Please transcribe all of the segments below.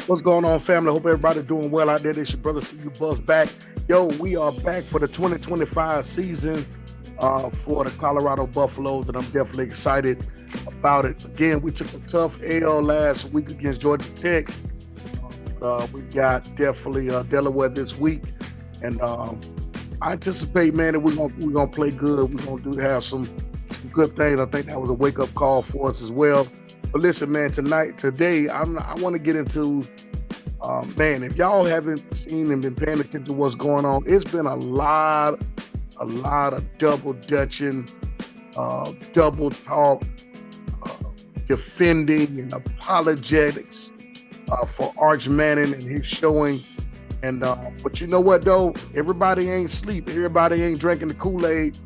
What's going on, family? Hope everybody doing well out there. This your brother See You Buzz back. Yo, we are back for the 2025 season for the Colorado Buffaloes, and I'm definitely excited about it. Again, we took a tough L last week against Georgia Tech. We got definitely Delaware this week, and I anticipate, man, that we're gonna play good. We're gonna have some good things. I think that was a wake up call for us as well. But listen, man, today, I want to get into, man, if y'all haven't seen and been paying attention to what's going on, it's been a lot of double dutching, double talk, uh, defending and apologetics for Arch Manning and his showing. And but you know what though? Everybody ain't sleep. Everybody ain't drinking the Kool-Aid.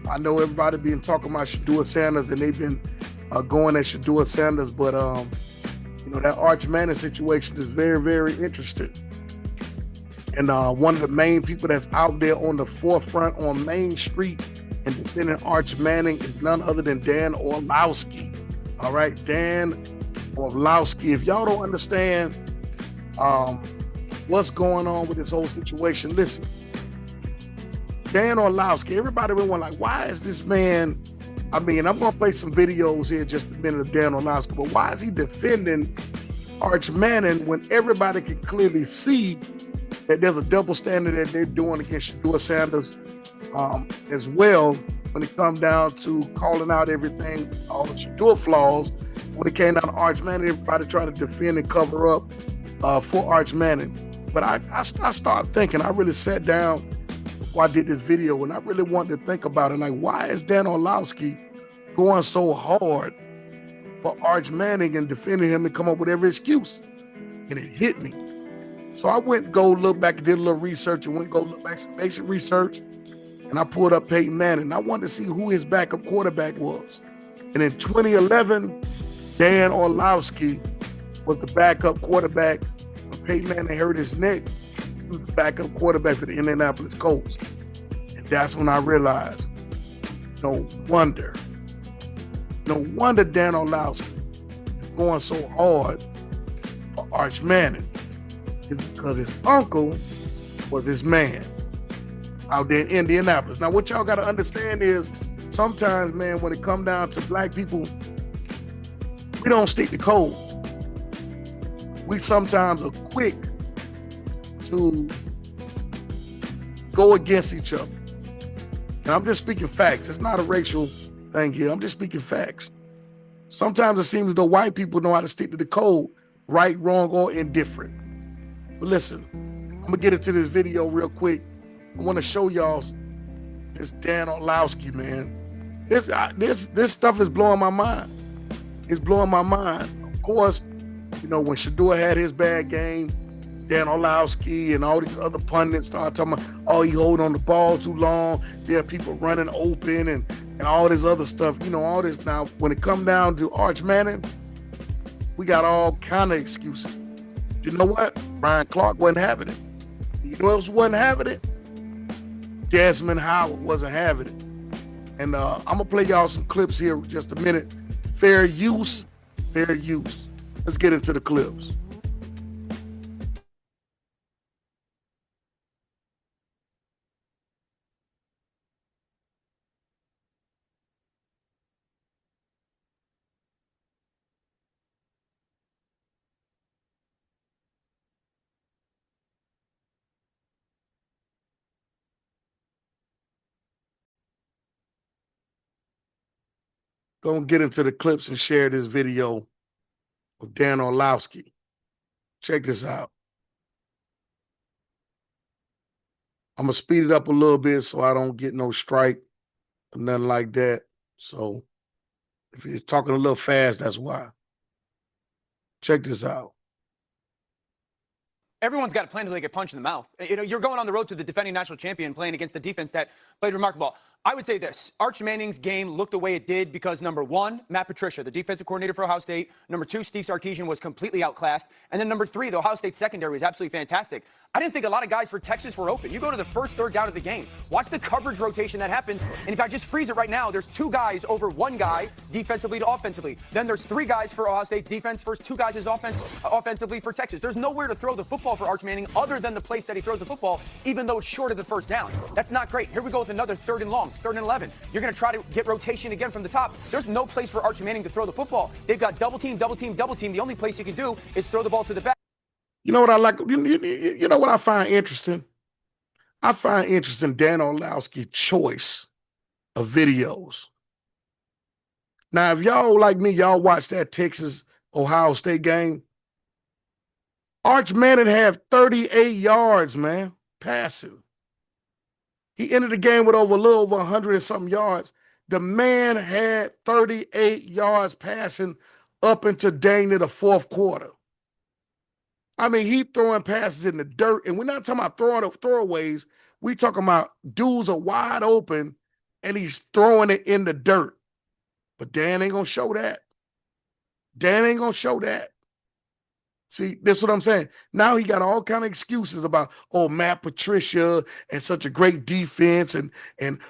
I know everybody been talking about Shedeur Sanders, and they've been going at Shedeur Sanders, but that Arch Manning situation is very, very interesting. And one of the main people that's out there on the forefront on Main Street and defending Arch Manning is none other than Dan Orlovsky. All right, Dan Orlovsky. If y'all don't understand what's going on with this whole situation, listen. Dan Orlovsky, everybody been wondering, like, why is this man? I mean, I'm going to play some videos here just a minute of Dan Orlovsky, but why is he defending Arch Manning when everybody can clearly see that there's a double standard that they're doing against Shedeur Sanders as well when it comes down to calling out everything, all the Shedeur flaws. When it came down to Arch Manning, everybody trying to defend and cover up for Arch Manning. But I started thinking, I really sat down before I did this video, and I really wanted to think about it. Like, why is Dan Orlovsky going so hard for Arch Manning and defending him and come up with every excuse? And it hit me. So I went and look back and did a little research and look back some basic research. And I pulled up Peyton Manning. I wanted to see who his backup quarterback was. And in 2011, Dan Orlovsky was the backup quarterback. When Peyton Manning hurt his neck, he was the backup quarterback for the Indianapolis Colts. And that's when I realized, no wonder Dan Orlovsky is going so hard for Arch Manning. It's because his uncle was his man out there in Indianapolis. Now, what y'all got to understand is sometimes, man, when it come down to black people, we don't stick to code. We sometimes are quick to go against each other. And I'm just speaking facts. It's not a racial thing here. I'm just speaking facts. Sometimes it seems as though white people know how to stick to the code, right, wrong, or indifferent. But listen, I'm gonna get into this video real quick. I want to show y'all this Dan Orlovsky, man. This stuff is blowing my mind. It's blowing my mind. Of course, when Shedeur had his bad game, Dan Orlovsky and all these other pundits started talking about, oh, he holding on the ball too long. There are people running open and all this other stuff. All this. Now, when it come down to Arch Manning, we got all kind of excuses. You know what? Brian Clark wasn't having it. You know who else wasn't having it? Desmond Howard wasn't having it. And I'm going to play y'all some clips here in just a minute. Fair use. Let's get into the clips. Gonna get into the clips and share this video of Dan Orlovsky. Check this out. I'm gonna speed it up a little bit so I don't get no strike or nothing like that. So if you're talking a little fast, that's why. Check this out. everyone's got a plan until they get punched in the mouth. You know, you're going on the road to the defending national champion playing against the defense that played remarkable. I would say this. Arch Manning's game looked the way it did because, number one, Matt Patricia, the defensive coordinator for Ohio State. Number two, Steve Sarkisian was completely outclassed. And then number three, the Ohio State secondary was absolutely fantastic. I didn't think a lot of guys for Texas were open. You go to the first third down of the game. Watch the coverage rotation that happens. And if I just freeze it right now, there's two guys over one guy defensively to offensively. Then there's three guys for Ohio State's defense. First two guys is offensively for Texas. There's nowhere to throw the football for Arch Manning other than the place that he throws the football, even though it's short of the first down. That's not great. Here we go with another third and long, 3rd and 11. You're going to try to get rotation again from the top. There's no place for Arch Manning to throw the football. They've got double team, double team, double team. The only place he can do is throw the ball to the back. You know what I like? You know what I find interesting? I find interesting Dan Orlovsky's choice of videos. Now, if y'all like me, y'all watch that Texas-Ohio State game. Arch Manning had 38 yards, man, passing. He ended the game with a little over 100 and something yards. The man had 38 yards passing up into dang near the fourth quarter. I mean, he throwing passes in the dirt, and we're not talking about throwing throwaways. We talking about dudes are wide open, and he's throwing it in the dirt. But Dan ain't gonna show that. Dan ain't gonna show that. See, this is what I'm saying. Now he got all kind of excuses about, oh, Matt Patricia and such a great defense, and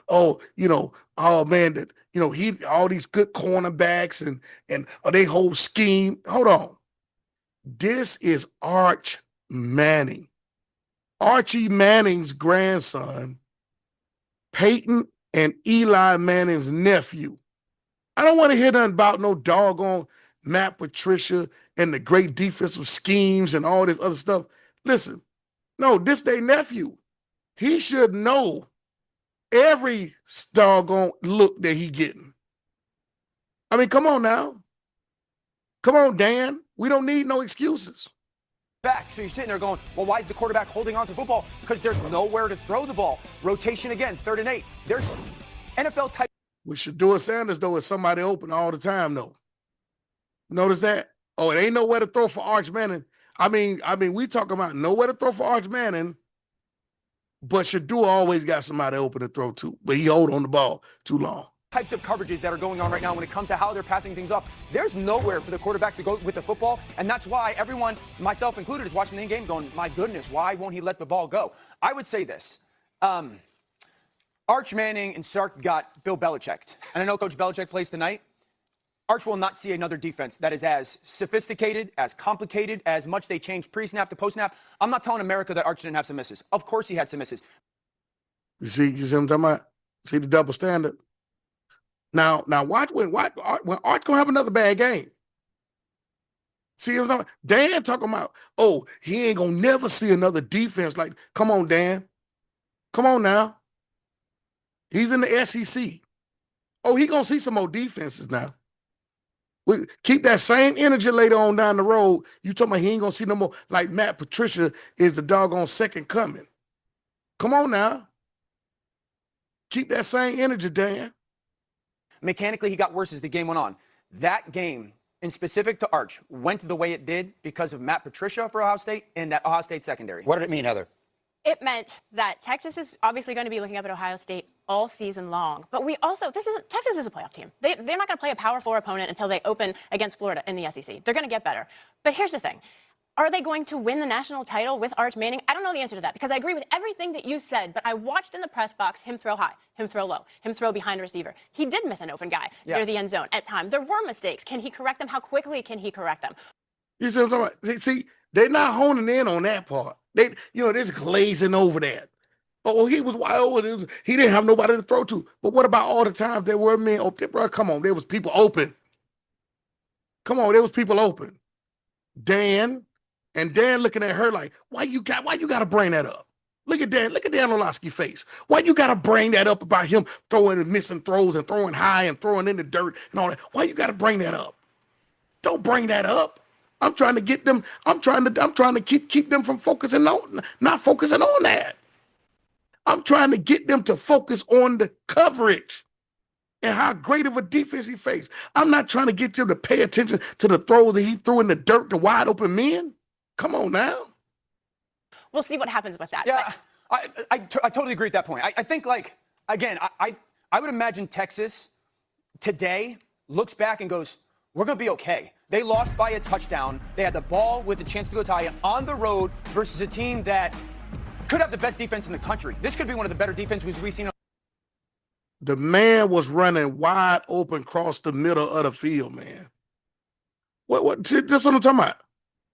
oh, you know, oh man, that he all these good cornerbacks and they whole scheme. Hold on. This is Arch Manning. Archie Manning's grandson, Peyton and Eli Manning's nephew. I don't want to hear nothing about no doggone Matt Patricia and the great defensive schemes and all this other stuff. Listen, no, this their nephew. He should know every doggone look that he getting. I mean, come on now. Come on, Dan. We don't need no excuses. Back. So you're sitting there going, well, why is the quarterback holding on to the football? Because there's nowhere to throw the ball. Rotation again, 3rd and 8. There's NFL type. We should do it, Sanders, though, is somebody open all the time, though. Notice that? Oh, it ain't nowhere to throw for Arch Manning. I mean, we talking about nowhere to throw for Arch Manning, but Shadua always got somebody open to throw to, but he hold on the ball too long. Types of coverages that are going on right now when it comes to how they're passing things off. There's nowhere for the quarterback to go with the football, and that's why everyone, myself included, is watching the game going, my goodness, why won't he let the ball go? I would say this. Arch Manning and Sark got Bill Belichicked, and I know Coach Belichick plays tonight. Arch will not see another defense that is as sophisticated, as complicated, as much they changed pre-snap to post-snap. I'm not telling America that Arch didn't have some misses. Of course he had some misses. You see what I'm talking about? See the double standard? Now watch when Arch gonna have another bad game. See what I'm talking about? Dan talking about, oh, he ain't gonna never see another defense like, come on, Dan. Come on now. He's in the SEC. Oh, he gonna see some more defenses now. We keep that same energy later on down the road. You talking about he ain't gonna see no more, like Matt Patricia is the doggone second coming. Come on now. Keep that same energy, Dan. Mechanically, he got worse as the game went on. That game, in specific to Arch, went the way it did because of Matt Patricia for Ohio State and that Ohio State secondary. What did it mean, Heather? It meant that Texas is obviously going to be looking up at Ohio State all season long. But we also, Texas is a playoff team. They're not going to play a Power 4 opponent until they open against Florida in the SEC. They're going to get better. But here's the thing. Are they going to win the national title with Arch Manning? I don't know the answer to that because I agree with everything that you said, but I watched in the press box him throw high, him throw low, him throw behind receiver. He did miss an open guy near the end zone at times. There were mistakes. Can he correct them? How quickly can he correct them? You see what I'm talking about? See, they're not honing in on that part. They're just glazing over that. Oh, he was wild. He didn't have nobody to throw to. But what about all the times there were men open? Bro, come on, there was people open. Come on, there was people open. Dan looking at her like, why you got to bring that up? Look at Dan Orlovsky's face. Why you got to bring that up about him throwing and missing throws and throwing high and throwing in the dirt and all that? Why you got to bring that up? Don't bring that up. I'm trying to get them. I'm trying to keep them from focusing on, not focusing on that. I'm trying to get them to focus on the coverage and how great of a defense he faced. I'm not trying to get them to pay attention to the throws that he threw in the dirt to wide open men. Come on now. we'll see what happens with that. Yeah, I totally agree with that point. I think, like, again, I would imagine Texas today looks back and goes, we're going to be okay. They lost by a touchdown. They had the ball with a chance to go tie it on the road versus a team that could have the best defense in the country. This could be one of the better defenses we've seen. The man was running wide open across the middle of the field, man. What? That's what I'm talking about.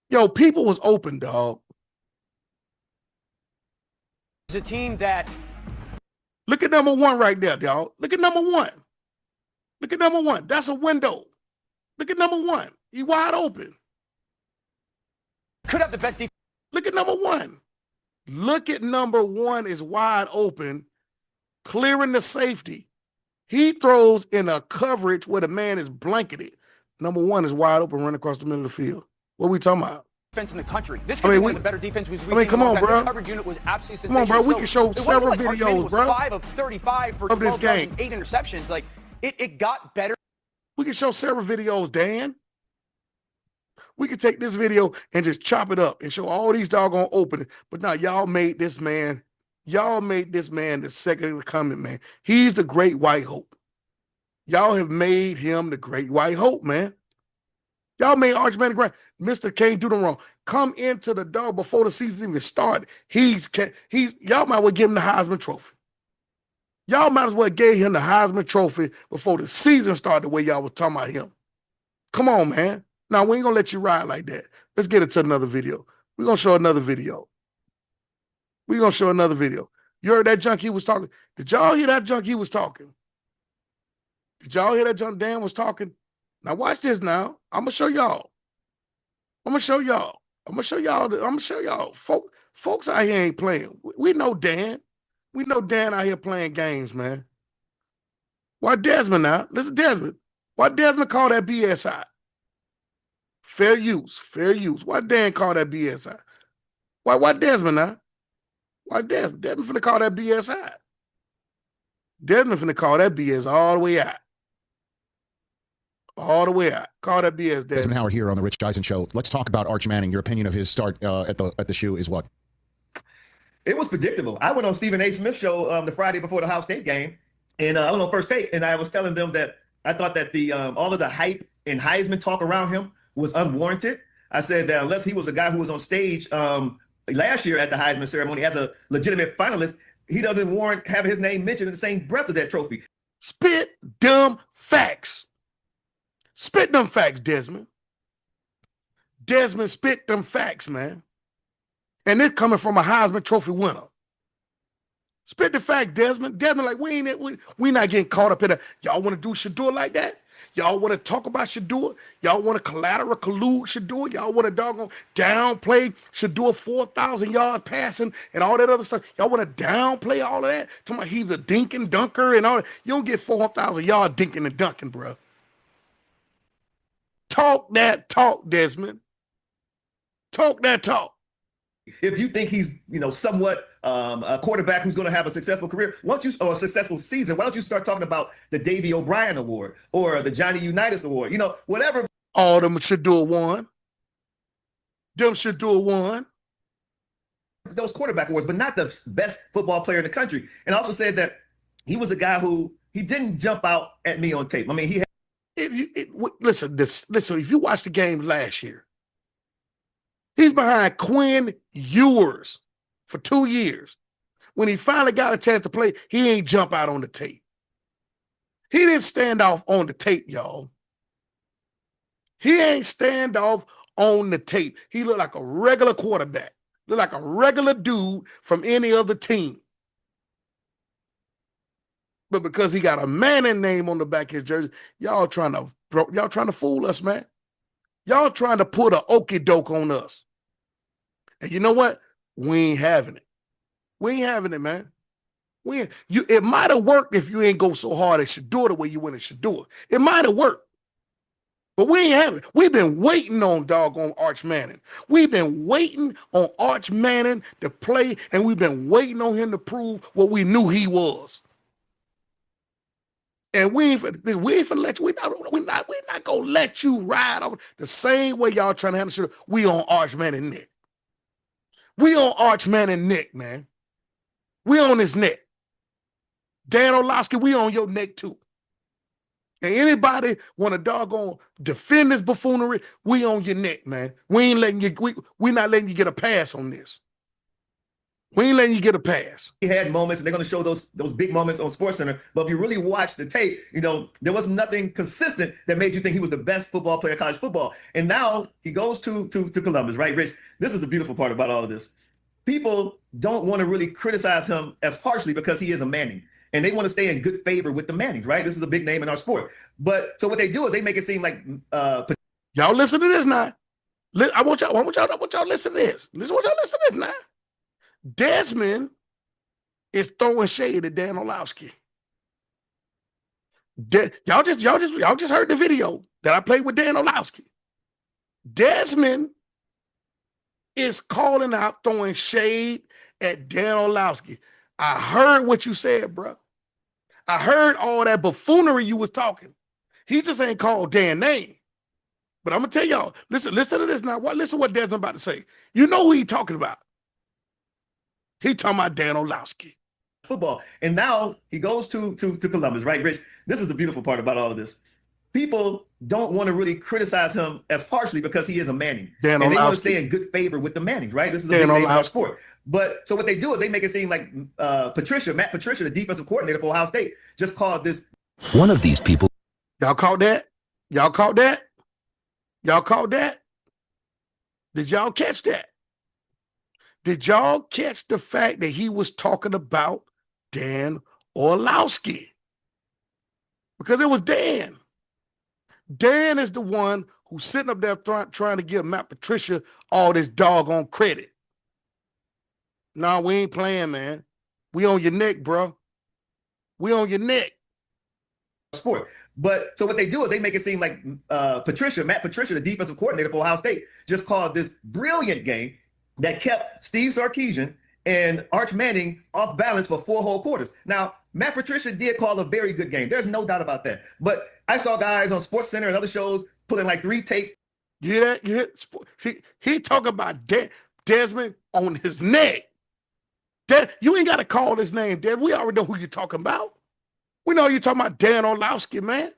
Yo, people was open, dog. It's a team that... Look at number one right there, dog. Look at number one. Look at number one. That's a window. Look at number one. He wide open. Could have the best defense. Look at number one. Look at number one is wide open, clearing the safety. He throws in a coverage where the man is blanketed. Number one is wide open, running across the middle of the field. What are we talking about? Defense in the country. This could be one of the better defenses we've seen. Come on, bro. The coverage unit was absolutely sensational. Come on, bro. We can show several like videos, bro. 5 of 35 for 12 yards and 8 interceptions. Like, it got better. We can show several videos, Dan. We can take this video and just chop it up and show all these doggone openings. But now y'all made this man the second coming, man. He's the great white hope. Y'all have made him the great white hope, man. Y'all made Arch Manning great. Mr. Can't do them wrong. Come into the dog before the season even started. Y'all might well give him the Heisman Trophy. Y'all might as well gave him the Heisman Trophy before the season started the way y'all was talking about him. Come on, man. Now, we ain't going to let you ride like that. Let's get it to another video. We're going to show another video. We're going to show another video. You heard that junk he was talking? Did y'all hear that junk he was talking? Did y'all hear that junk Dan was talking? Now, watch this now. I'm going to show y'all. I'm going to show y'all. I'm going to show y'all. I'm going to show y'all. Folks out here ain't playing. We know Dan. We know Dan out here playing games, man. Why Desmond now? Listen, Desmond. Why Desmond call that BS out? Fair use, fair use. Why Dan call that BS out? Why Desmond now? Why Desmond? Desmond finna call that BS out. Desmond finna call that BS all the way out. All the way out. Call that BS, Desmond. Desmond Howard here on the Rich Eisen Show. Let's talk about Arch Manning. Your opinion of his start at the shoe is what? It was predictable. I went on Stephen A. Smith's show the Friday before the Ohio State game, and I was on First Take, and I was telling them that I thought that the all of the hype and Heisman talk around him was unwarranted. I said that unless he was a guy who was on stage last year at the Heisman ceremony as a legitimate finalist, he doesn't warrant having his name mentioned in the same breath as that trophy. Spit dumb facts. Spit them facts, Desmond. Desmond, spit them facts, man. And this coming from a Heisman Trophy winner. Spit the fact, Desmond. Desmond, like, we not getting caught up in it. Y'all want to do Shador like that? Y'all want to talk about Shador? Y'all want to collateral collude Shador? Y'all want to doggone downplay Shador 4,000 yards passing and all that other stuff? Y'all want to downplay all of that? Talking about he's a dinking dunker and all that. You don't get 4,000 yards dinking and dunking, bro. Talk that talk, Desmond. Talk that talk. If you think he's, somewhat a quarterback who's going to have a successful career, or a successful season, why don't you start talking about the Davey O'Brien Award or the Johnny Unitas Award? Whatever. All them Shador won. Them Shador won. Those quarterback awards, but not the best football player in the country. And also said that he was a guy who he didn't jump out at me on tape. I mean, he had. Listen, if you watch the game last year, he's behind Quinn Ewers for 2 years. When he finally got a chance to play, he ain't jump out on the tape. He didn't stand off on the tape, y'all. He ain't stand off on the tape. He looked like a regular quarterback. Looked like a regular dude from any other team. But because he got a Manning name on the back of his jersey, y'all trying to fool us, man. Y'all trying to put an okie doke on us. And you know what? We ain't having it. We ain't having it, man. It might have worked if you ain't go so hard at Shador the way you went at Shador. It might have worked. But we ain't having it. We've been waiting on doggone Arch Manning. We've been waiting on Arch Manning to play, and we've been waiting on him to prove what we knew he was. And we ain't for let you. We're not gonna let you ride over the same way y'all trying to handle shit. We on Arch Manning neck. We on Arch Manning neck, man. We on his neck. Dan Orlovsky, we on your neck too. And anybody want to doggone defend this buffoonery, we on your neck, man. We ain't letting you, we not letting you get a pass on this. We ain't letting you get a pass. He had moments, and they're going to show those big moments on SportsCenter. But if you really watch the tape, there was nothing consistent that made you think he was the best football player in college football. And now he goes to Columbus, right, Rich? This is the beautiful part about all of this. People don't want to really criticize him as harshly because he is a Manning. And they want to stay in good favor with the Mannings, right? This is a big name in our sport. But so what they do is they make it seem like y'all listen to this now. I want y'all to listen to this. Listen to this now. Desmond is throwing shade at Dan Orlovsky. Y'all just heard the video that I played with Dan Orlovsky. Desmond is calling out, throwing shade at Dan Orlovsky. I heard what you said, bro. I heard all that buffoonery you was talking. He just ain't called Dan name. But I'm gonna tell y'all, listen to this now. Listen what Desmond about to say. You know who he talking about. He talking about Dan Orlovsky. Football. And now he goes to Columbus, right, Rich? This is the beautiful part about all of this. People don't want to really criticize him as harshly because he is a Manning. And they want to stay in good favor with the Mannings, right? This is a big name in our sport. But so what they do is they make it seem like Matt Patricia, the defensive coordinator for Ohio State, just called this. One of these people. Y'all caught that? Y'all caught that? Y'all caught that? Did y'all catch that? Did y'all catch the fact that he was talking about Dan Orlovsky? Because it was Dan. Dan is the one who's sitting up there trying to give Matt Patricia all this doggone credit. Nah, we ain't playing, man. We on your neck, bro. We on your neck. Sport. But so what they do is they make it seem like Matt Patricia, the defensive coordinator for Ohio State, just called this brilliant game that kept Steve Sarkisian and Arch Manning off balance for 4 whole quarters. Now, Matt Patricia did call a very good game. There's no doubt about that. But I saw guys on SportsCenter and other shows pulling like 3 tapes. You hear that? You hear? See, he talking about Desmond on his neck. You ain't got to call his name, Desmond. We already know who you're talking about. We know you're talking about Dan Orlovsky, man.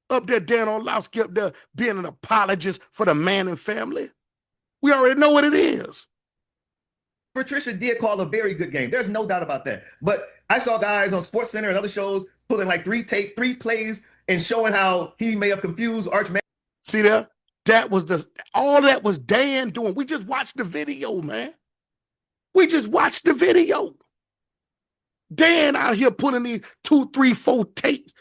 Up there, Dan Orlovsky up there being an apologist for the Manning family. We already know what it is. Patricia did call a very good game. There's no doubt about that. But I saw guys on SportsCenter and other shows pulling like 3 plays and showing how he may have confused Arch Manning. See there? All that was Dan doing. We just watched the video, man. We just watched the video. Dan out here putting these 2, 3, 4 tapes,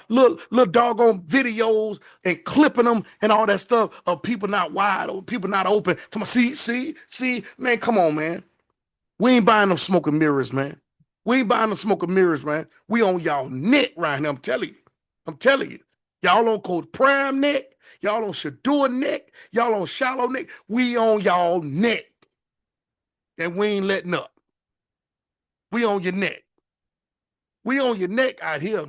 little doggone videos and clipping them and all that stuff of people not wide open, people not open. See, man, come on, man. We ain't buying them smoking mirrors, man. We ain't buying them smoking mirrors, man. We on y'all neck right now, I'm telling you. Y'all on Coach Prime neck. Y'all on Shador neck. Y'all on Shallow neck. We on y'all neck. And we ain't letting up. We on your neck. We on your neck out here.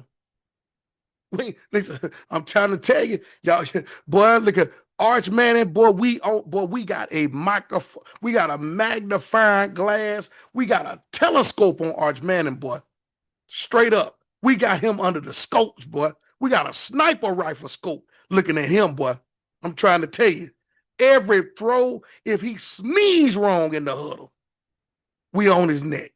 Listen, I'm trying to tell you, y'all, boy, look at Arch Manning, boy, we got a microphone, we got a magnifying glass, we got a telescope on Arch Manning, boy. Straight up. We got him under the scopes, boy. We got a sniper rifle scope looking at him, boy. I'm trying to tell you, every throw, if he sneezes wrong in the huddle, we on his neck.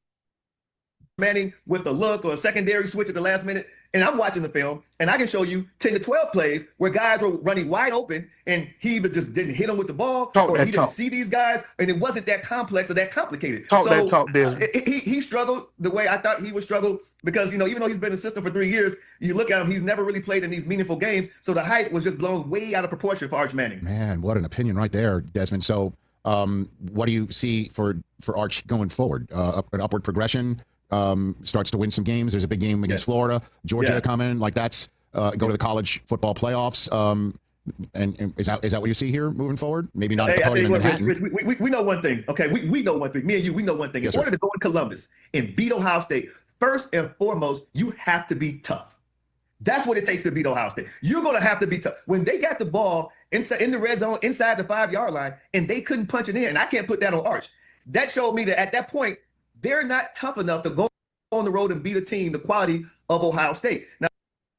Manning with a look or a secondary switch at the last minute. And I'm watching the film, and I can show you 10 to 12 plays where guys were running wide open, and he either just didn't hit them with the ball, or he didn't see these guys, and it wasn't that complex or that complicated. He struggled the way I thought he would struggle because, even though he's been in the system for 3 years, you look at him, he's never really played in these meaningful games, so the hype was just blown way out of proportion for Arch Manning. Man, what an opinion right there, Desmond. So what do you see for Arch going forward? An upward progression? Starts to win some games. There's a big game against Florida, Georgia coming. Like that's go to the college football playoffs. And is that what you see here moving forward? Maybe not at the podium in Manhattan. Rich, we know one thing. Okay, we know one thing. Me and you, we know one thing. In order to go in Columbus and beat Ohio State, first and foremost, you have to be tough. That's what it takes to beat Ohio State. You're going to have to be tough. When they got the ball inside in the red zone, inside the 5-yard line, and they couldn't punch it in, and I can't put that on Arch. that showed me that at that point, they're not tough enough to go on the road and beat a team the quality of Ohio State. Now,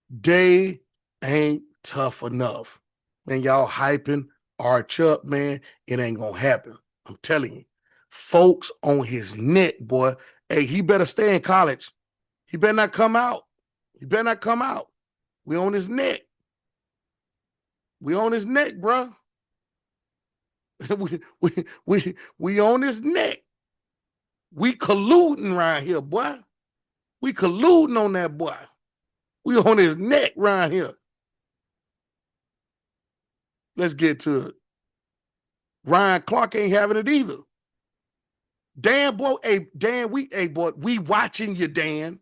they ain't tough enough. Man, y'all hyping Arch up, man. It ain't gonna happen. I'm telling you. Folks on his neck, boy. Hey, he better stay in college. He better not come out. He better not come out. We on his neck. We on his neck, bro. we on his neck. We colluding right here, boy. We colluding on that boy. We on his neck right here. Let's get to it. Ryan Clark ain't having it either. Dan, boy, we watching you, Dan.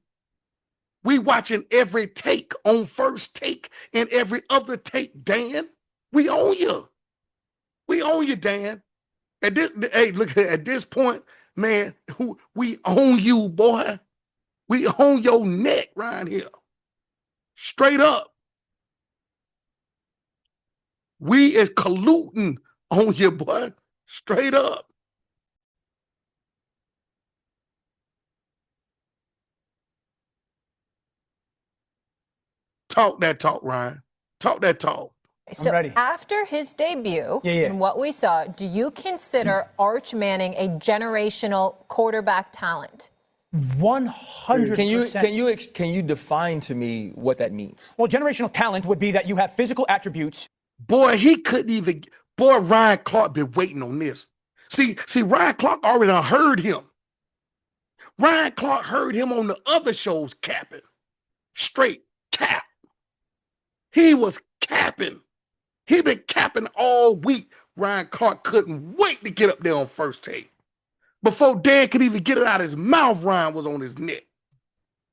We watching every take on First Take and every other take, Dan. We own you. We own you, Dan. Look, at this point, man, we own you, boy. We own your neck right here. Straight up. We is colluding on you, boy. Straight up. Talk that talk, Ryan. Talk that talk. So after his debut and what we saw, do you consider Arch Manning a generational quarterback talent? 100%. Can you define to me what that means? Well, generational talent would be that you have physical attributes. Boy, he couldn't even. Boy, Ryan Clark been waiting on this. See, Ryan Clark already heard him. Ryan Clark heard him on the other shows capping. Straight cap. He was capping. He been capping all week. Ryan Clark couldn't wait to get up there on First Take. Before Dan could even get it out of his mouth, Ryan was on his neck.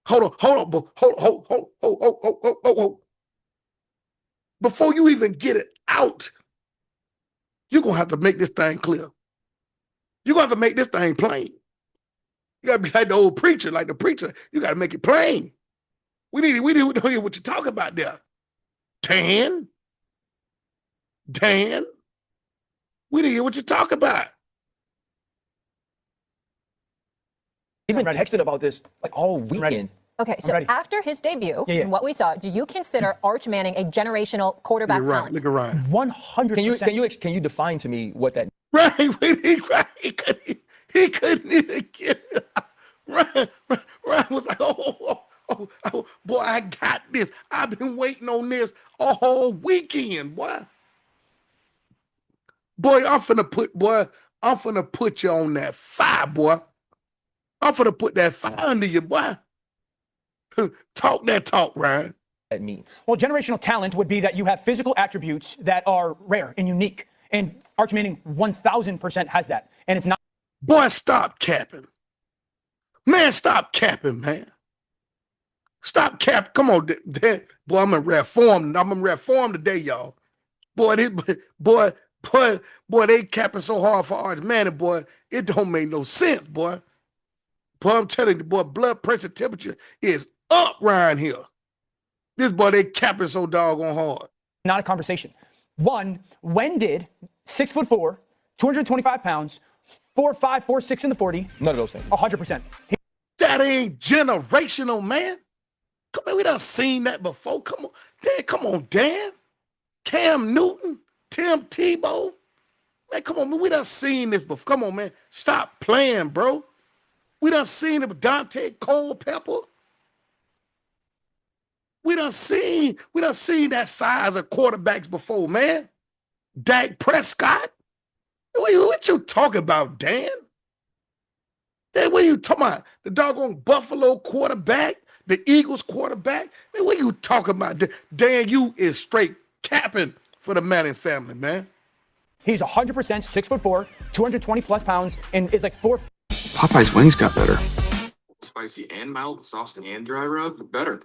Hold on. Before you even get it out, you're going to have to make this thing clear. You're going to have to make this thing plain. You got to be like the old preacher, like the preacher. You got to make it plain. We need to hear what you're talking about there. Dan, we need to hear what you're talking about. We've been texting about this like all weekend. Okay, so after his debut and what we saw, do you consider Arch Manning a generational quarterback talent? Look at Ryan. 100%. Can you define to me what that? Right, he couldn't even get it out. Ryan was like, oh, boy, I got this. I've been waiting on this all weekend, boy. Boy, I'm finna put you on that fire, boy. I'm finna put that fire under you, boy. Talk that talk, Ryan. That means. Well, generational talent would be that you have physical attributes that are rare and unique. And Arch Manning 1,000% has that. And it's not. Boy, stop capping. Man, stop capping, man. Stop capping. Come on, Dan. Boy, I'm in rare form today, y'all. Boy, they capping so hard for Arch Manning, boy. It don't make no sense, boy. Boy, I'm telling you, boy, blood pressure temperature is up around here. This boy, they capping so doggone hard. Not a conversation. One, when did 6'4", 225 pounds, 4'5", 4'6" in the 40? None of those things. 100%. That ain't generational, man. Come on, we done seen that before. Come on, Dan. Cam Newton, Tim Tebow. Man, come on, man. We done seen this before. Come on, man. Stop playing, bro. We done seen it with Dante Culpepper. We done seen that size of quarterbacks before, man. Dak Prescott. What you talking about, Dan? What you talking about? The doggone Buffalo quarterback, the Eagles quarterback? Man, what you talking about? Dan, you is straight capping for the Manning family, man. He's 100% 6'4", 220 plus pounds, and is like 4. Popeye's wings got better. Spicy and mild, sauce and dry rub, better.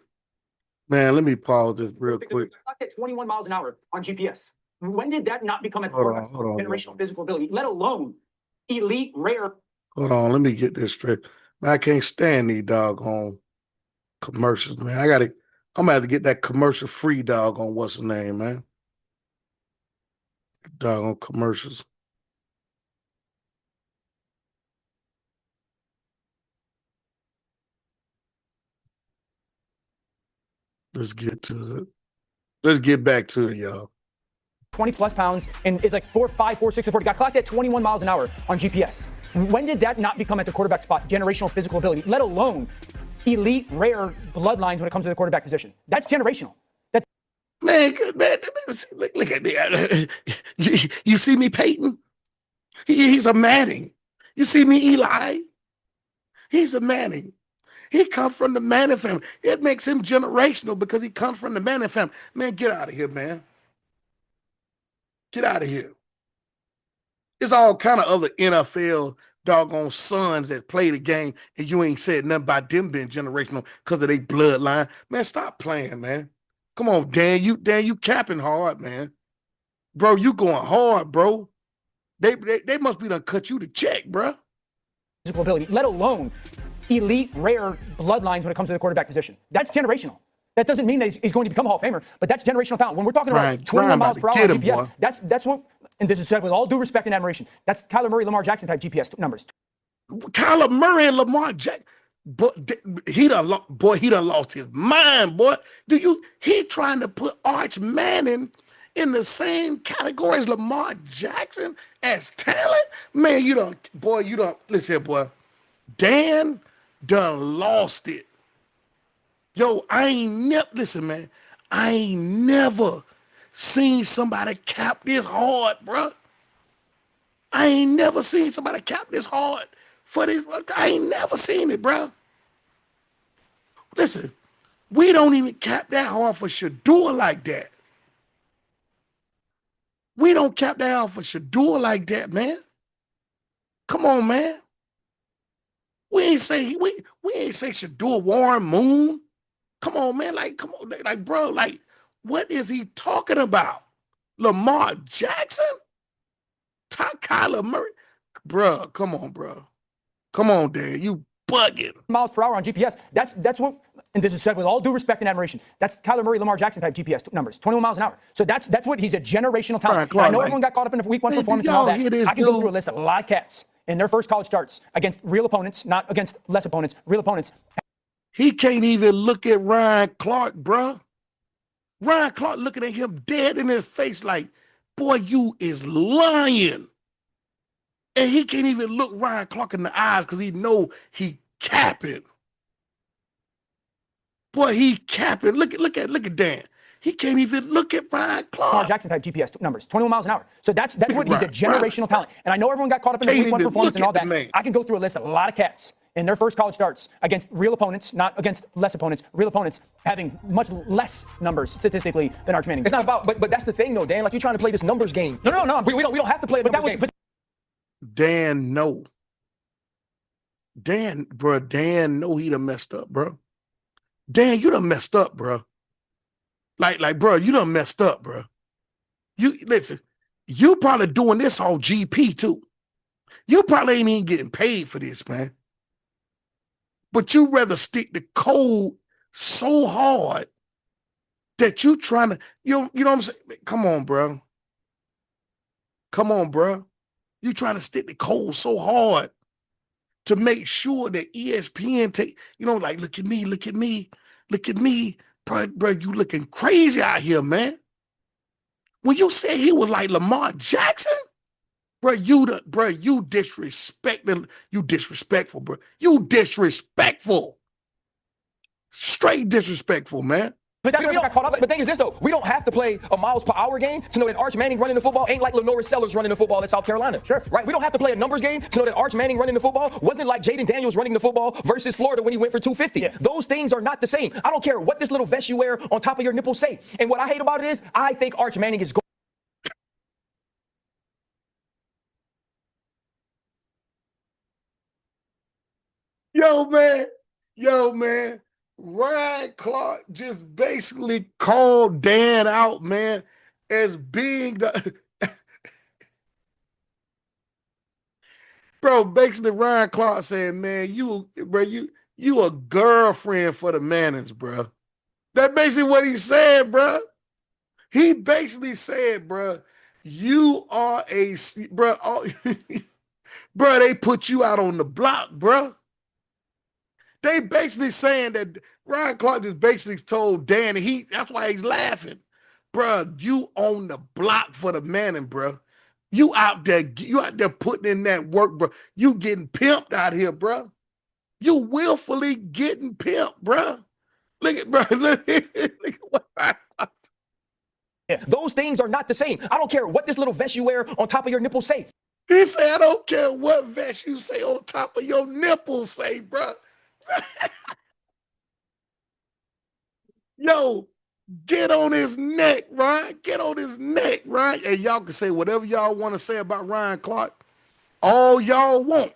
Man, let me pause this real quick. At 21 miles an hour on GPS. When did that not become a generational physical ability, let alone elite, rare? Hold on, let me get this straight. Man, I can't stand these doggone commercials, man. I'm gonna have to get that commercial-free doggone what's the name, man? Doggone commercials. Let's get to it. Let's get back to it, y'all. 20 plus pounds and is like 4'5", 4'6", 4'40". Got clocked at 21 miles an hour on GPS. When did that not become at the quarterback spot generational physical ability, let alone elite, rare bloodlines when it comes to the quarterback position? That's generational. Man, look at me. You see me, Peyton? He's a Manning. You see me, Eli? He's a Manning. He comes from the Manning family. It makes him generational because he comes from the Manning family. Man, get out of here, man. Get out of here. There's all kind of other NFL doggone sons that play the game, and you ain't said nothing about them being generational because of their bloodline. Man, stop playing, man. Come on, Dan. You capping hard, man. Bro, you going hard, bro. They must be done cut you the check, bro. Physical ability, let alone elite, rare bloodlines when it comes to the quarterback position. That's generational. That doesn't mean that he's going to become a Hall of Famer, but that's generational talent. When we're talking about 21 miles per hour on GPS, that's what, and this is said with all due respect and admiration, that's Kyler Murray, Lamar Jackson type GPS numbers. Kyler Murray and Lamar Jackson, but he done lost his mind, boy. He trying to put Arch Manning in the same category as Lamar Jackson as talent? Man, you don't, listen here, boy. Dan done lost it. Yo, listen, man, I ain't never seen somebody cap this hard, bro. I ain't never seen somebody cap this hard for this. I ain't never seen it, bro. Listen, we don't even cap that hard for Shador like that. We don't cap that hard for Shador like that, man. Come on, man. We ain't say Shador Warren Moon. Come on, man. Come on, bro. What is he talking about? Lamar Jackson? Kyler Murray? Bro, come on, bro. Come on, Dan. You bugging. Miles per hour on GPS. That's what, and this is said with all due respect and admiration, that's Kyler Murray, Lamar Jackson type GPS numbers, 21 miles an hour. So that's what he's a generational talent. I know everyone got caught up in the week 1 performance and all that. I can go through a list of a lot of cats in their first college starts against real opponents, not against less opponents, real opponents. He can't even look at Ryan Clark, bro. Ryan Clark looking at him dead in his face like, boy, you is lying. And he can't even look Ryan Clark in the eyes because he know he capping. Boy, he capping. Look at Dan. He can't even look at Ryan Clark. Lamar Jackson type GPS numbers, 21 miles an hour. So that's what he's a generational talent. And I know everyone got caught up in the week 1 performance and all that. I can go through a list of a lot of cats in their first college starts against real opponents, not against less opponents, real opponents having much less numbers statistically than Arch Manning. It's not about, but that's the thing though, Dan. Like you're trying to play this numbers game. No. We don't have to play a numbers game. Dan, no. Dan know he done messed up, bro. Dan, you done messed up, bro. Like, bro, you done messed up, bro. You listen, you probably doing this on GP too. You probably ain't even getting paid for this, man. But you rather stick the code so hard that you trying to, you know what I'm saying? Come on, bro. Come on, bro. You trying to stick the code so hard to make sure that ESPN take, like, look at me, bro, you looking crazy out here, man. When you say he was like Lamar Jackson, bro, you disrespectful, bro. You disrespectful. Straight disrespectful, man. But the thing is this, though. We don't have to play a miles per hour game to know that Arch Manning running the football ain't like Lenoris Sellers running the football at South Carolina. Sure. Right? We don't have to play a numbers game to know that Arch Manning running the football wasn't like Jaden Daniels running the football versus Florida when he went for 250. Yeah. Those things are not the same. I don't care what this little vest you wear on top of your nipples say. And what I hate about it is I think Arch Manning is Yo, man. Ryan Clark just basically called Dan out, man, as being the bro. Basically, Ryan Clark said, "Man, you a girlfriend for the Mannings, bro." That's basically what he said, bro. He basically said, bro, you are a bro. Bro, they put you out on the block, bro. They basically saying that Ryan Clark just basically told Dan, and that's why he's laughing. Bruh, you on the block for the Manning, bruh. You out there putting in that work, bruh. You getting pimped out here, bruh. You willfully getting pimped, bruh. Look at, bruh. Look at what Those things are not the same. I don't care what this little vest you wear on top of your nipples say. He said, I don't care what vest you say on top of your nipples say, bruh. Yo, get on his neck, Ryan. Get on his neck, Ryan. And y'all can say whatever y'all want to say about Ryan Clark. All y'all want.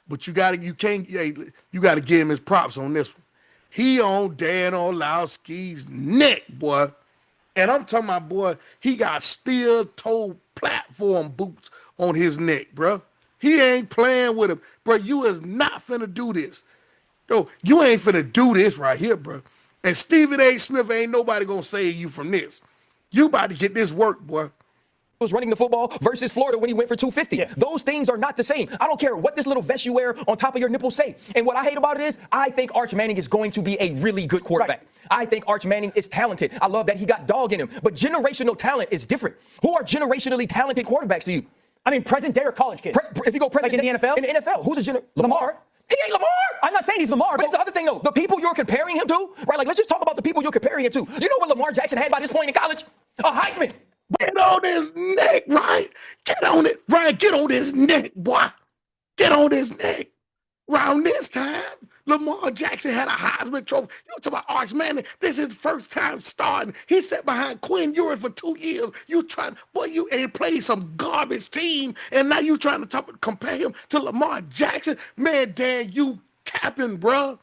But you gotta give him his props on this one. He on Dan Orlovsky's neck, boy. And I'm talking about, boy, he got steel-toe platform boots on his neck, bro. He ain't playing with him. Bro, you is not finna do this. Yo, you ain't finna do this right here, bro. And Stephen A. Smith ain't nobody gonna save you from this. You about to get this work, boy. Was running the football versus Florida when he went for 250. Yeah. Those things are not the same. I don't care what this little vest you wear on top of your nipples say. And what I hate about it is I think Arch Manning is going to be a really good quarterback. Right. I think Arch Manning is talented. I love that he got dog in him. But generational talent is different. Who are generationally talented quarterbacks to you? I mean, present day or college kids? If you go present like in the NFL? In the NFL. Who's a Lamar? He ain't Lamar. I'm not saying he's Lamar. But it's the other thing, though. The people you're comparing him to, right? Like, let's just talk about the people you're comparing him to. You know what Lamar Jackson had by this point in college? A Heisman. Get on his neck, Ryan. Get on it. Ryan, get on his neck, boy. Get on his neck. Around this time, Lamar Jackson had a Heisman Trophy. You talk about Arch Manning. This is his first time starting. He sat behind Quinn Ewers for 2 years. You ain't played some garbage team, and now you trying to compare him to Lamar Jackson. Man, Dan, you capping, bro.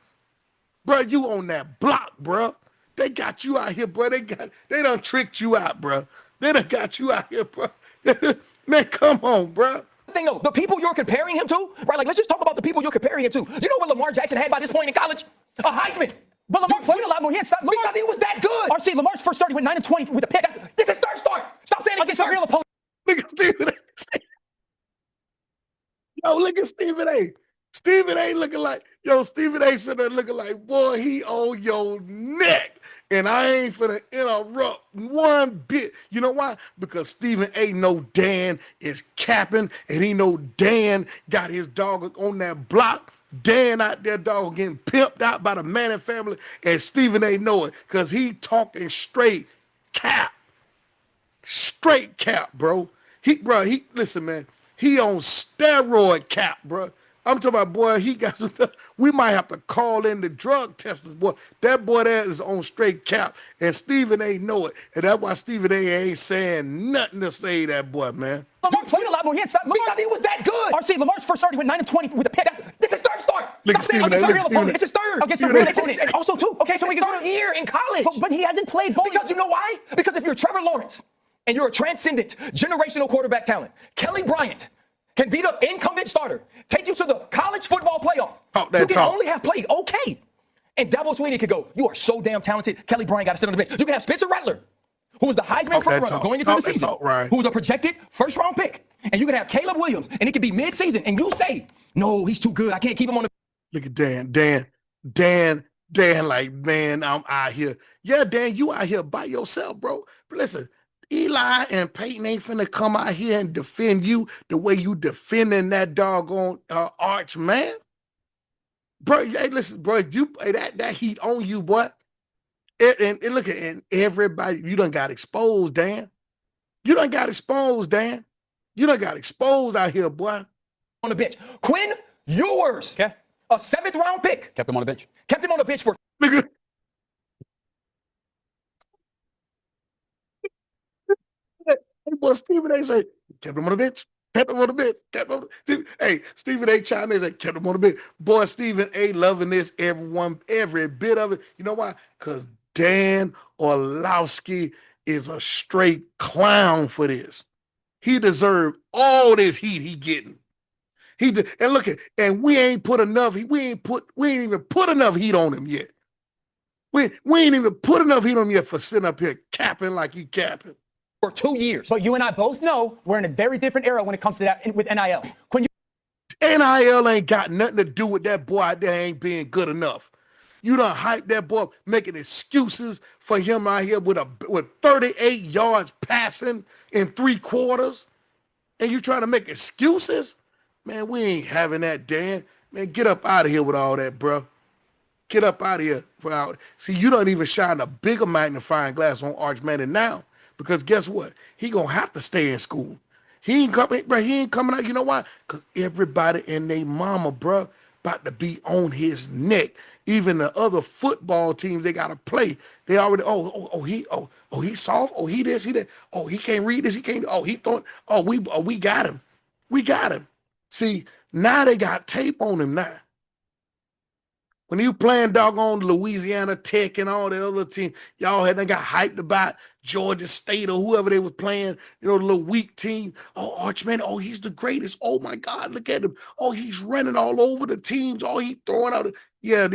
Bro, you on that block, bro. They got you out here, bro. They done tricked you out, bro. They done got you out here, bro. Man, come on, bro. Thing though, the people you're comparing him to, right? Like, let's just talk about the people you're comparing him to. You know what Lamar Jackson had by this point in college? A Heisman. But Lamar played a lot more. Because he was that good. RC, Lamar's first start, he went 9-20 with a pick. This is third start. Stop saying it's a real opponent. Look at Stephen A. Yo, look at Stephen A. Stephen A. looking like, Stephen A. sitting there looking like, boy, he on your neck. And I ain't finna interrupt one bit. You know why? Because Stephen A. know Dan is capping, and he know Dan got his dog on that block. Dan out there, dog, getting pimped out by the Manning family, and Stephen A. know it because he talking straight cap. Straight cap, bro. Listen, man, he on steroid cap, bro. I'm talking about, boy, he got some. We might have to call in the drug testers, boy. That boy there is on straight cap, and Stephen A. know it, and that's why Stephen A. ain't saying nothing to say that boy, man. Lamar played a lot more hits. Because he was that good. RC, Lamar's first start, he went 9-20 with a pick. This is third start. Look at Stephen A. Look at Stephen A. This is third. Against a real opponent. And also, too. Okay, so we can go to year in college. But he hasn't played both. Because you know why? Because if you're Trevor Lawrence and you're a transcendent generational quarterback talent, Kelly Bryant can be the incumbent starter, take you to the college football playoff. You can only have played okay. And Dabo Swinney could go, you are so damn talented. Kelly Bryant got to sit on the bench. You can have Spencer Rattler, who was the Heisman front runner going into the season, who was a projected first-round pick. And you can have Caleb Williams, and it could be mid-season, and you say, no, he's too good. I can't keep him on the. Look at Dan, like, man, I'm out here. Yeah, Dan, you out here by yourself, bro. But listen, Eli and Peyton ain't finna come out here and defend you the way you defending that doggone Arch, man. Bro, hey, listen, bro, that heat on you, boy. And look at everybody, you done got exposed, Dan. You done got exposed, Dan. You done got exposed out here, boy. On the bench. Quinn Ewers, a 7th-round pick. Kept him on the bench. Kept him on the bench for. Well, Stephen A. say, kept him on the bench. Kept him on the bench. Hey, Stephen A. chimed in and said, kept him on the bench. Boy, Stephen A. loving this, every bit of it. You know why? Because Dan Orlovsky is a straight clown for this. He deserved all this heat he getting. And look and we ain't even put enough heat on him yet. We ain't even put enough heat on him yet for sitting up here capping like he capping. For 2 years. But you and I both know we're in a very different era when it comes to that with NIL. NIL ain't got nothing to do with that boy out there ain't being good enough. You done hype that boy, making excuses for him out here with 38 yards passing in 3 quarters, and you trying to make excuses? Man, we ain't having that, Dan. Man, get up out of here with all that, bro. Get up out of here. See, you don't even shine a bigger magnifying glass on Arch Manning now, because guess what? He gonna have to stay in school. He ain't coming, bro. He ain't coming out. You know why? Because everybody and they mama, bro, about to be on his neck. Even the other football teams they gotta play, they already he soft, he this, he that, he can't read this, he can't, he throwing, we got him. We got him. See, now they got tape on him now. When you playing doggone Louisiana Tech and all the other teams, y'all got hyped about Georgia State or whoever they was playing, the little weak team. Oh, Arch Manning, he's the greatest. Oh my God, look at him. Oh, he's running all over the teams. Oh, he's throwing out. Yeah.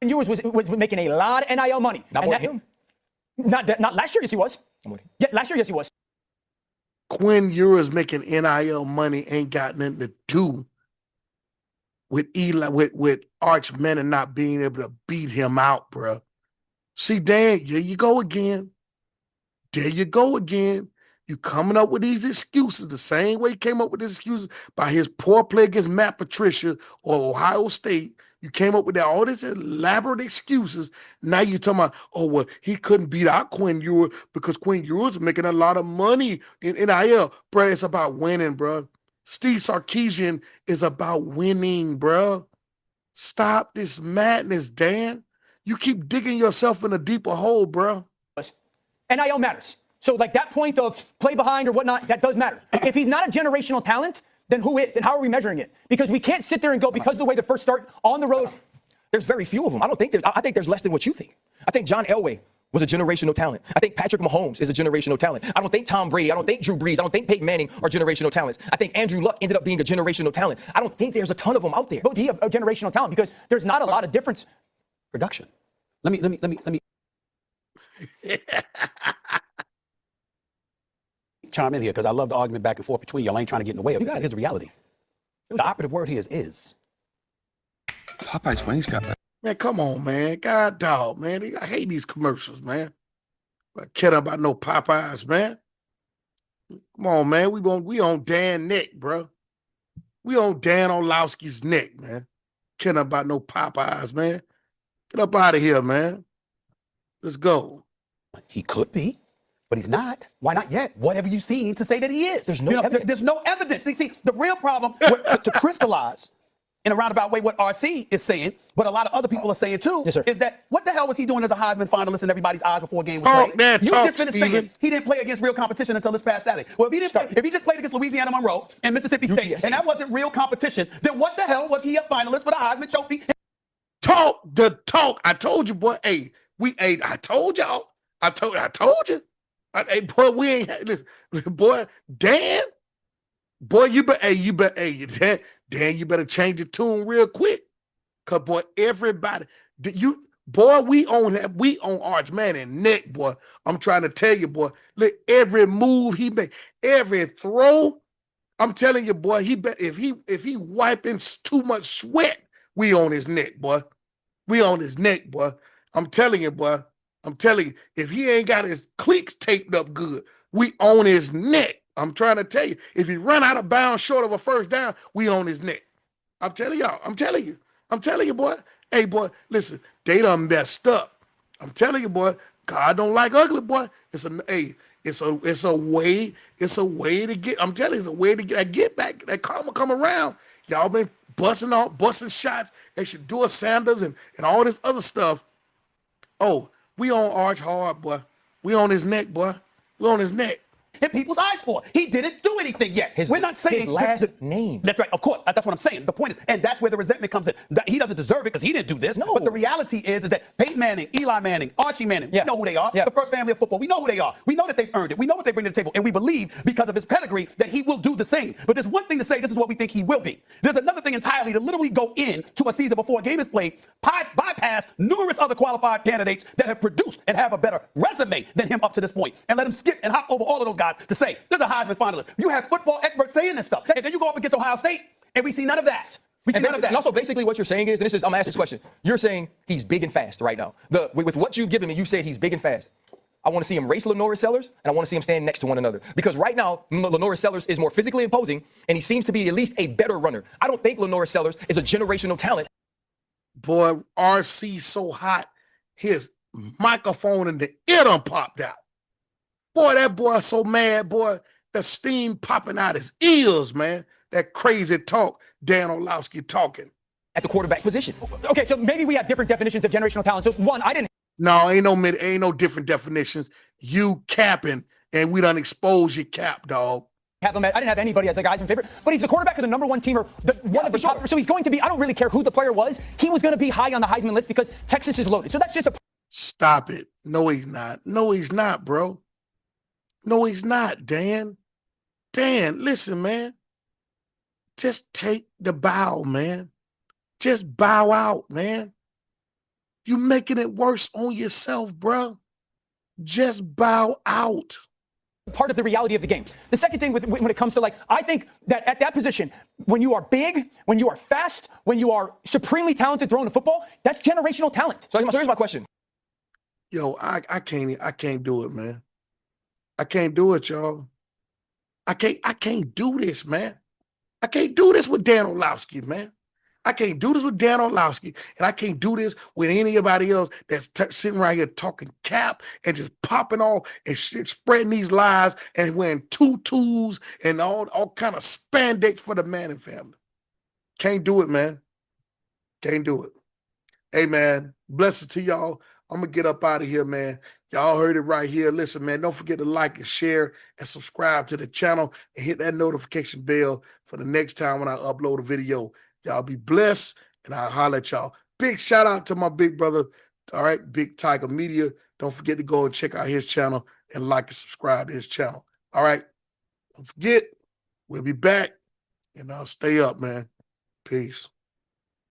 And yours was making a lot of NIL money. Not more than him. Not last year, yes he was. Yeah, last year, yes he was. Quinn Ewers making NIL money ain't got nothing to do with with Arch Manning not being able to beat him out, bro. See, Dan, there you go again. There you go again. You coming up with these excuses the same way he came up with these excuses by his poor play against Matt Patricia or Ohio State. You came up with all these elaborate excuses. Now you're talking about, he couldn't beat out Quinn Ewers because Quinn Ewers was making a lot of money in NIL. Bro, it's about winning, bro. Steve Sarkisian is about winning, bro. Stop this madness, Dan. You keep digging yourself in a deeper hole, bro. NIL matters. So like that point of play behind or whatnot, that does matter. If he's not a generational talent, then who is? And how are we measuring it? Because we can't sit there and go, because of the way the first start on the road. There's very few of them. I think there's less than what you think. I think John Elway was a generational talent. I think Patrick Mahomes is a generational talent. I don't think Tom Brady, I don't think Drew Brees, I don't think Peyton Manning are generational talents. I think Andrew Luck ended up being a generational talent. I don't think there's a ton of them out there. But he a generational talent because there's not a lot of difference. Production. Let me chime in here because I love the argument back and forth between y'all. I ain't trying to get in the way of it. Here's the reality. The operative word here is. Popeye's wings got better. Man, come on, man. God dog, man. I hate these commercials, man. I care about no Popeyes, man. Come on, man. We on Dan neck, bro. We on Dan Orlovsky's neck, man. Care about no Popeyes, man. Get up out of here, man. Let's go. He could be, but he's not. Why not yet? What have you seen to say that he is? There's no evidence. There's no evidence. See, the real problem to crystallize in a roundabout way what RC is saying, but a lot of other people are saying too, is that what the hell was he doing as a Heisman finalist in everybody's eyes before a game was played? You just finished saying he didn't play against real competition until this past Saturday. Well, if he just played against Louisiana Monroe and Mississippi State, and that wasn't real competition, then what the hell was he a finalist for the Heisman Trophy? Talk. I told you, boy. I told y'all. I told you. Boy, we ain't listen, boy. Dan, boy, Dan, you better change your tune real quick. Cause boy, everybody, we on Arch Manning neck, boy. I'm trying to tell you, boy. Look, every move he make, every throw. I'm telling you, boy. If he wiping too much sweat, we on his neck, boy. We on his neck, boy. I'm telling you, boy. I'm telling you, if he ain't got his cleats taped up good, we on his neck. I'm trying to tell you, if he run out of bounds short of a first down, we on his neck. I'm telling y'all. I'm telling you, boy. Hey, boy, listen, they done messed up. I'm telling you, boy, God don't like ugly, boy. It's a way to get, I'm telling you, it's a way to get back. That karma come around. Y'all been busting shots. They should do a Sanders and all this other stuff. Oh, we on Arch hard, boy. We on his neck, boy. We on his neck. Hit people's eyes for. He didn't do anything yet. We're not saying his last name. That's right. Of course. That's what I'm saying. The point is, and that's where the resentment comes in. He doesn't deserve it because he didn't do this. No. But the reality is that Peyton Manning, Eli Manning, Archie Manning, we know who they are. The first family of football. We know who they are. We know that they've earned it. We know what they bring to the table. And we believe because of his pedigree that he will do the same. But there's one thing to say, this is what we think he will be. There's another thing entirely to literally go into a season before a game is played, bypass numerous other qualified candidates that have produced and have a better resume than him up to this point, and let him skip and hop over all of those guys guys to say there's a Heisman finalist. You have football experts saying this stuff. And then you go up against Ohio State, and we see none of that. We see none of that. And also, basically, what you're saying is, and I'm asking this question. You're saying he's big and fast right now. With what you've given me, you said he's big and fast. I want to see him race Lenore Sellers, and I want to see him stand next to one another. Because right now, Lenore Sellers is more physically imposing, and he seems to be at least a better runner. I don't think Lenore Sellers is a generational talent. Boy, RC so hot, his microphone in the ear done popped out. Boy, that boy so mad, boy. The steam popping out his ears, man. That crazy talk, Dan Orlovsky talking. At the quarterback position. Okay, so maybe we have different definitions of generational talent. So one, I didn't. No, ain't no different definitions. You capping, and we done expose your cap, dog. I didn't have anybody as a Heisman favorite, but he's the quarterback of the number one team, or one of the top. So he's going to be. I don't really care who the player was. He was going to be high on the Heisman list because Texas is loaded. So that's just a. Stop it. No, he's not. No, he's not, bro. No, he's not, Dan. Dan, listen, man. Just take the bow, man. Just bow out, man. You making it worse on yourself, bro. Just bow out. Part of the reality of the game. The second thing when it comes to, I think that at that position, when you are big, when you are fast, when you are supremely talented throwing the football, that's generational talent. So here's my question. Yo, I can't do it, man. I can't do it, y'all. I can't do this, man. I can't do this with Dan Orlovsky, man. I can't do this with Dan Orlovsky, and I can't do this with anybody else that's sitting right here talking cap and just popping off and spreading these lies and wearing tutus and all kind of spandex for the Manning family. Can't do it, man. Can't do it. Hey, man, blessings to y'all. I'm going to get up out of here, man. Y'all heard it right here. Listen, man, don't forget to like and share and subscribe to the channel and hit that notification bell for the next time when I upload a video. Y'all be blessed, and I'll holler at y'all. Big shout out to my big brother, all right, Big Tiger Media. Don't forget to go and check out his channel and like and subscribe to his channel. All right? Don't forget, we'll be back, and I'll stay up, man. Peace.